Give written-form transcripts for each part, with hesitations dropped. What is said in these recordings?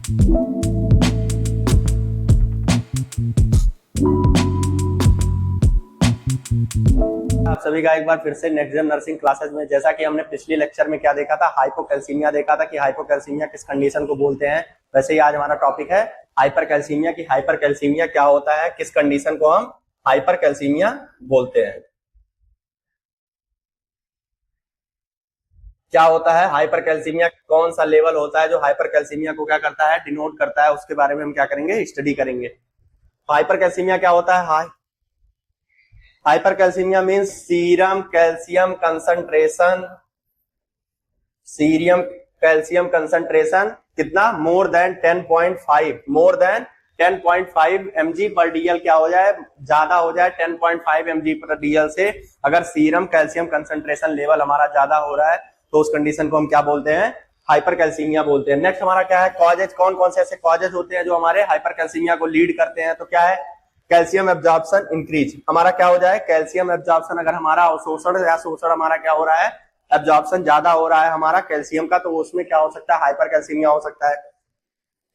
आप सभी का एक बार फिर से नेक्स्ट जेन नर्सिंग क्लासेस में, जैसा कि हमने पिछले लेक्चर में क्या देखा था, हाइपोकैल्सीमिया देखा था कि हाइपोकैल्सीमिया किस कंडीशन को बोलते हैं। वैसे ही आज हमारा टॉपिक है हाइपरकैल्सीमिया की हाइपरकैल्सीमिया क्या होता है, किस कंडीशन को हम हाइपरकैल्सीमिया बोलते हैं। क्या होता है हाइपरकैल्सीमिया, कौन सा लेवल होता है जो हाइपरकैल्सीमिया को क्या करता है, डिनोट करता है, उसके बारे में हम क्या करेंगे, स्टडी करेंगे। हाइपरकैल्सीमिया क्या होता है? Hypercalcaemia means serum calcium concentration, serum calcium concentration कितना, more than 10.5, more than 10.5 mg पर डीएल क्या हो जाए, ज्यादा हो जाए 10.5 mg पर डीएल से। अगर सीरम कैल्शियम कंसंट्रेशन लेवल हमारा ज्यादा हो रहा है तो उस कंडीशन को हम क्या बोलते हैं, हाइपरकैल्सीमिया बोलते हैं। नेक्स्ट हमारा क्या है, कॉजेज, कौन कौन से ऐसे कॉजेज होते हैं जो हमारे हाइपरकैल्सीमिया को लीड करते हैं। तो क्या है, कैल्शियम एब्जॉर्प्शन इंक्रीज, हमारा क्या हो जाए, कैल्शियम एब्जॉर्प्शन, अगर हमारा अवशोषण या शोषण हमारा क्या हो रहा है, एब्जॉर्प्शन ज्यादा हो रहा है हमारा कैल्शियम का, तो उसमें क्या हो सकता है, हाइपरकैल्सीमिया हो सकता है।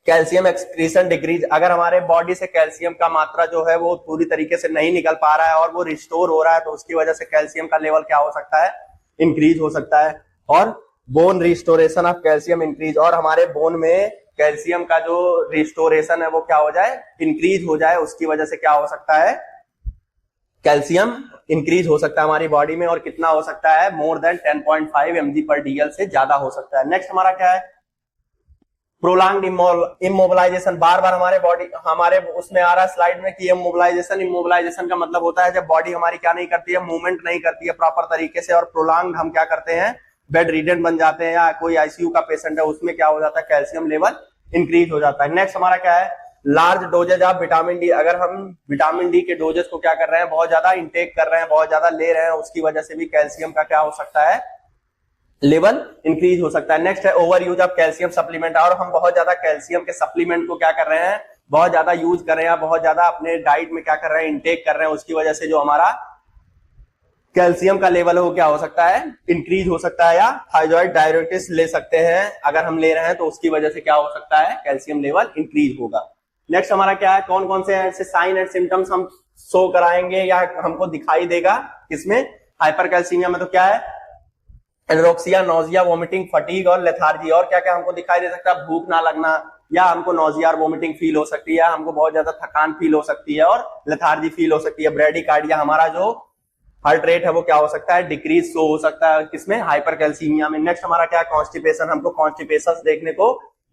कैल्शियम एक्सक्रीशन डिक्रीज, अगर हमारे बॉडी से कैल्शियम का मात्रा जो है वो पूरी तरीके से नहीं निकल पा रहा है और वो रिस्टोर हो रहा है, तो उसकी वजह से कैल्शियम का लेवल क्या हो सकता है, इंक्रीज हो सकता है। और bone restoration of calcium increase, और हमारे बोन में कैल्शियम का जो रिस्टोरेशन है वो क्या हो जाए, इंक्रीज हो जाए, उसकी वजह से क्या हो सकता है, कैल्शियम इंक्रीज हो सकता है हमारी बॉडी में। और कितना हो सकता है, मोर देन 10.5 mg पर डीएल से ज्यादा हो सकता है। नेक्स्ट हमारा क्या है, प्रोलॉन्ग्ड इमोबिलाइजेशन, बार बार हमारे बॉडी, हमारे उसमें आ रहा है स्लाइड में कि इमोबिलाइजेशन, इमोबिलाइजेशन का मतलब होता है जब बॉडी हमारी क्या नहीं करती है, मूवमेंट नहीं करती है प्रॉपर तरीके से, और प्रोलॉन्ग्ड हम क्या करते हैं, बेड रिडन बन जाते हैं, या कोई आईसीयू का पेशेंट है उसमें क्या हो जाता है, कैल्शियम लेवल इंक्रीज हो जाता है। नेक्स्ट हमारा क्या है, large doses of vitamin D, अगर हम विटामिन डी के डोजेस को क्या कर रहे हैं, बहुत ज्यादा इंटेक कर रहे हैं, बहुत ज्यादा ले रहे हैं, उसकी वजह से भी कैल्शियम का क्या हो सकता है, लेवल इंक्रीज हो सकता है। नेक्स्ट है over use of calcium supplement, और हम बहुत ज्यादा कैल्शियम के सप्लीमेंट को क्या कर रहे हैं, बहुत ज्यादा यूज कर रहे हैं, बहुत ज्यादा अपने डाइट में क्या कर रहे हैं, इंटेक कर रहे हैं, उसकी वजह से जो हमारा कैल्शियम का लेवल है वो क्या हो सकता है, इंक्रीज हो सकता है। या थायराइड डायरेटिक्स ले सकते हैं, अगर हम ले रहे हैं तो उसकी वजह से क्या हो सकता है, कैल्शियम लेवल इंक्रीज होगा। नेक्स्ट हमारा क्या है, कौन कौन से ऐसे साइन एंड सिम्टम्स हम शो कराएंगे या हमको दिखाई देगा किसमें, हाइपरकैल्सीमिया में। तो क्या है, एनोरेक्सिया, नोजिया, वोमिटिंग, फटीग और लेथार्जी। और क्या क्या हमको दिखाई दे सकता है, भूख ना लगना, या हमको नोजिया और वोमिटिंग फील हो सकती है, हमको बहुत ज्यादा थकान फील हो सकती है, और लेथार्जी फील हो सकती है। ब्रेडिकार्डिया, हमारा जो हार्ट रेट है वो क्या हो सकता है, डिक्रीज शो हो सकता है किसमें, हाइपरकैल्सीमिया में। नेक्स्ट हमारा क्या है, कॉन्स्टिपेशन, हमको कॉन्स्टिपेशन देखने को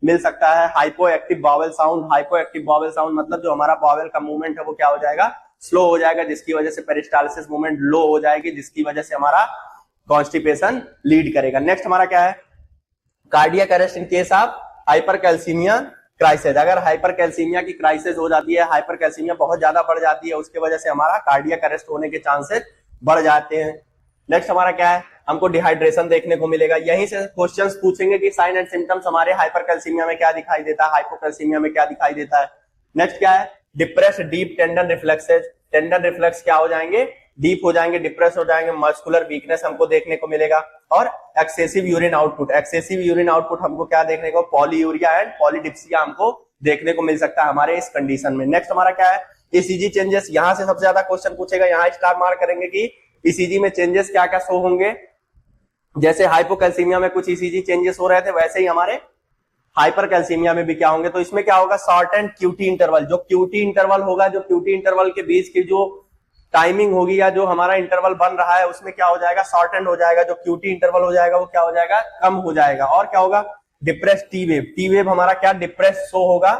मिल सकता है। Hypo active bowel sound, hypo active bowel sound मतलब जो हमारा बावेल का मूवमेंट है वो क्या हो जाएगा, स्लो हो जाएगा, जिसकी वजह से पेरिस्टाल्सिस मूवमेंट लो हो जाएगी, जिसकी वजह से हमारा कॉन्स्टिपेशन लीड करेगा। नेक्स्ट हमारा क्या है, cardiac arrest in case of hypercalcaemia crisis, अगर हाइपरकैल्सीमिया की क्राइसिस हो जाती है, हाइपरकैल्सीमिया बहुत ज्यादा बढ़ जाती है, उसकी वजह से हमारा कार्डियक अरेस्ट होने के चांसेस बढ़ जाते हैं। नेक्स्ट हमारा क्या है, हमको डिहाइड्रेशन देखने को मिलेगा। यहीं से क्वेश्चंस पूछेंगे कि साइन एंड सिम्टम्स हमारे हाइपरकैल्सीमिया में क्या दिखाई देता है, हाइपोकैल्सीमिया में क्या दिखाई देता है। नेक्स्ट क्या है, depress deep tendon reflexes, tendon reflex क्या हो जाएंगे, डीप हो जाएंगे, डिप्रेस हो जाएंगे, मस्कुलर वीकनेस हमको देखने को मिलेगा। और excessive urine output, excessive urine output हमको क्या देखने को, पॉलीयूरिया एंड पॉलीडिप्सिया हमको देखने को मिल सकता है हमारे इस कंडीशन में। नेक्स्ट हमारा क्या है, ईसीजी चेंजेस, यहां से सबसे ज्यादा क्वेश्चन पूछेगा, यहां स्टार मार्क करेंगे कि ईसीजी में चेंजेस क्या क्या शो होंगे। जैसे हाइपोकैल्सीमिया में कुछ ईसीजी चेंजेस हो रहे थे, वैसे ही हमारे हाइपरकैल्सीमिया में भी क्या होंगे। तो इसमें क्या होगा, शॉर्ट एंड क्यूटी इंटरवल, जो क्यूटी इंटरवल होगा, जो क्यूटी इंटरवल के बीच की जो टाइमिंग होगी या जो हमारा इंटरवल बन रहा है उसमें क्या हो जाएगा, शॉर्ट एंड हो जाएगा, जो क्यूटी इंटरवल हो जाएगा वो क्या हो जाएगा, कम हो जाएगा। और क्या होगा, depress T wave, T wave हमारा क्या डिप्रेस शो होगा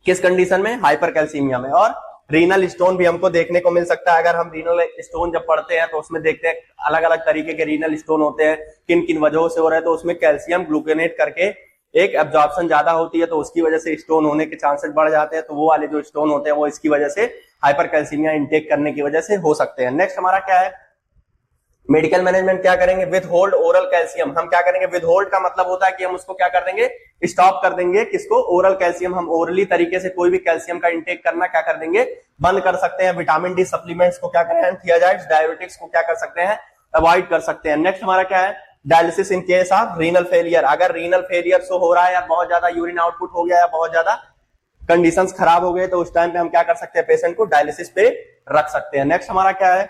किस कंडीशन में, हाइपरकैल्सीमिया में। और रीनल स्टोन भी हमको देखने को मिल सकता है, अगर हम रीनल स्टोन जब पढ़ते हैं तो उसमें देखते हैं अलग अलग तरीके के रीनल स्टोन होते हैं, किन किन वजहों से हो रहे हैं, तो उसमें कैल्शियम ग्लूकोनेट करके एक एब्जॉर्प्शन ज्यादा होती है, तो उसकी वजह से स्टोन होने के चांसेस बढ़ जाते हैं। तो वो वाले जो स्टोन होते हैं वो इसकी वजह से, हाइपरकैल्सीमिया इंटेक करने की वजह से हो सकते हैं। नेक्स्ट हमारा क्या है, मेडिकल मैनेजमेंट क्या करेंगे, विद होल्ड ओरल कैल्शियम, हम क्या करेंगे, विद होल्ड का मतलब होता है कि हम उसको क्या कर देंगे, स्टॉप कर देंगे, किसको, ओरल कैल्शियम, हम ओरली तरीके से कोई भी कैल्शियम का इंटेक करना क्या कर देंगे, बंद कर सकते हैं। विटामिन डी सप्लीमेंट्स को क्या करें, थियाजाइड्स, डायबिटिक्स को क्या कर सकते हैं, अवॉइड कर सकते हैं। नेक्स्ट हमारा क्या है, dialysis in case of renal failure, अगर रीनल फेलियर शो हो रहा है या बहुत ज्यादा यूरिन आउटपुट हो गया या बहुत ज्यादा कंडीशंस खराब हो गए तो उस टाइम पे हम क्या कर सकते हैं, पेशेंट को डायलिसिस पे रख सकते हैं। नेक्स्ट हमारा क्या है,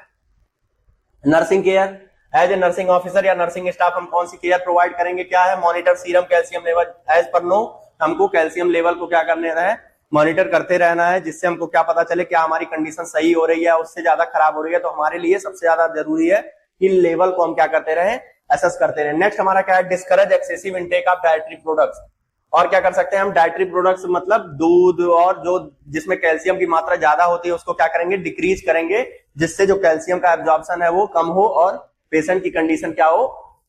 nursing care. As a nursing officer या नर्सिंग स्टाफ हम कौन सी केयर प्रोवाइड करेंगे, क्या है, monitor serum calcium level. As per नो हमको कैल्शियम लेवल को क्या करने है, मॉनिटर करते रहना है, जिससे हमको क्या पता चले क्या हमारी कंडीशन सही हो रही है, उससे ज्यादा खराब हो रही है। तो हमारे लिए सबसे ज्यादा जरूरी है कि लेवल को हम क्या करते रहे, एसेस करते रहे। नेक्स्ट हमारा क्या है, discourage excessive intake of dietary products. और क्या कर सकते हैं हम, डाइटरी प्रोडक्ट्स मतलब दूध और जो जिसमें कैल्शियम की मात्रा ज्यादा होती है उसको क्या करेंगे, डिक्रीज करेंगे, जिससे जो कैल्शियम का एब्जॉर्प्शन है वो कम हो और पेशेंट की कंडीशन क्या हो,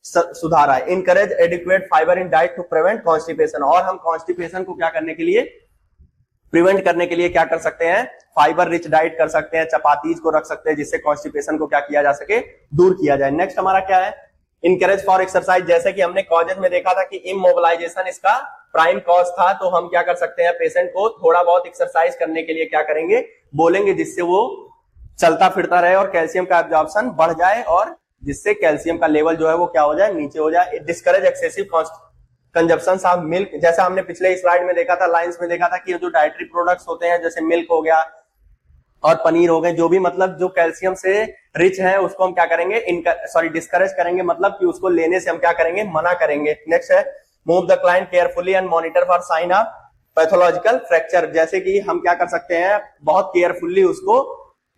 सुधार आए। Encourage adequate fibre in diet to prevent constipation. और हम कॉन्स्टिपेशन को क्या करने के लिए, प्रिवेंट करने के लिए क्या कर सकते हैं, फाइबर रिच डाइट कर सकते हैं, चपातीज को रख सकते हैं, जिससे कॉन्स्टिपेशन को क्या किया जा सके, दूर किया जाए। नेक्स्ट हमारा क्या है, इनकरेज फॉर एक्सरसाइज। जैसे कि हमने कॉजेज में देखा था कि इमोबिलाइजेशन इसका प्राइम कॉज था, तो हम क्या कर सकते हैं, पेशेंट को थोड़ा बहुत एक्सरसाइज करने के लिए क्या करेंगे, बोलेंगे, जिससे वो चलता फिरता रहे और कैल्शियम का एब्जॉर्प्शन बढ़ जाए और जिससे कैल्शियम का लेवल जो है वो क्या हो जाए, नीचे हो जाए। Discourage excessive consumption of milk. जैसे हमने पिछले स्लाइड में देखा था, लाइंस में देखा था कि जो डाइटरी प्रोडक्ट्स होते हैं जैसे मिल्क हो गया और पनीर हो गए, जो भी मतलब जो कैल्शियम से रिच है उसको हम क्या करेंगे, डिस्करेज करेंगे, मतलब कि उसको लेने से हम क्या करेंगे, मना करेंगे। नेक्स्ट है, move the client carefully and monitor for sign of pathological fracture. जैसे कि हम क्या कर सकते हैं, बहुत केयरफुली उसको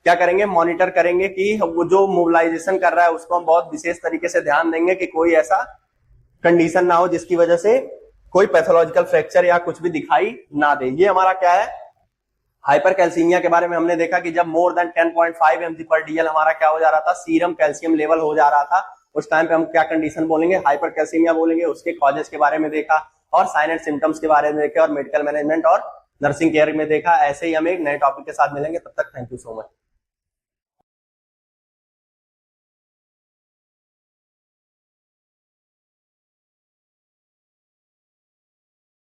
क्या करेंगे, मॉनिटर करेंगे कि वो जो मोबिलाइजेशन कर रहा है उसको हम बहुत विशेष तरीके से ध्यान देंगे कि कोई ऐसा कंडीशन ना हो जिसकी वजह से कोई पैथोलॉजिकल फ्रैक्चर या कुछ भी दिखाई ना दे। ये हमारा क्या है, हाइपर कैल्सीमिया के बारे में हमने देखा कि जब मोर देन 10.5 mg/dl हमारा क्या हो जा रहा था, सीरम कैल्शियम लेवल हो जा रहा था, उस टाइम पे हम क्या कंडीशन बोलेंगे, हाइपर कैल्सीमिया बोलेंगे। उसके कॉजेस के बारे में देखा और साइन एंड सिम्टम्स के बारे में देखे और मेडिकल मैनेजमेंट और नर्सिंग केयर में देखा। ऐसे ही हम एक नए टॉपिक के साथ मिलेंगे, तब तक थैंक यू सो मच।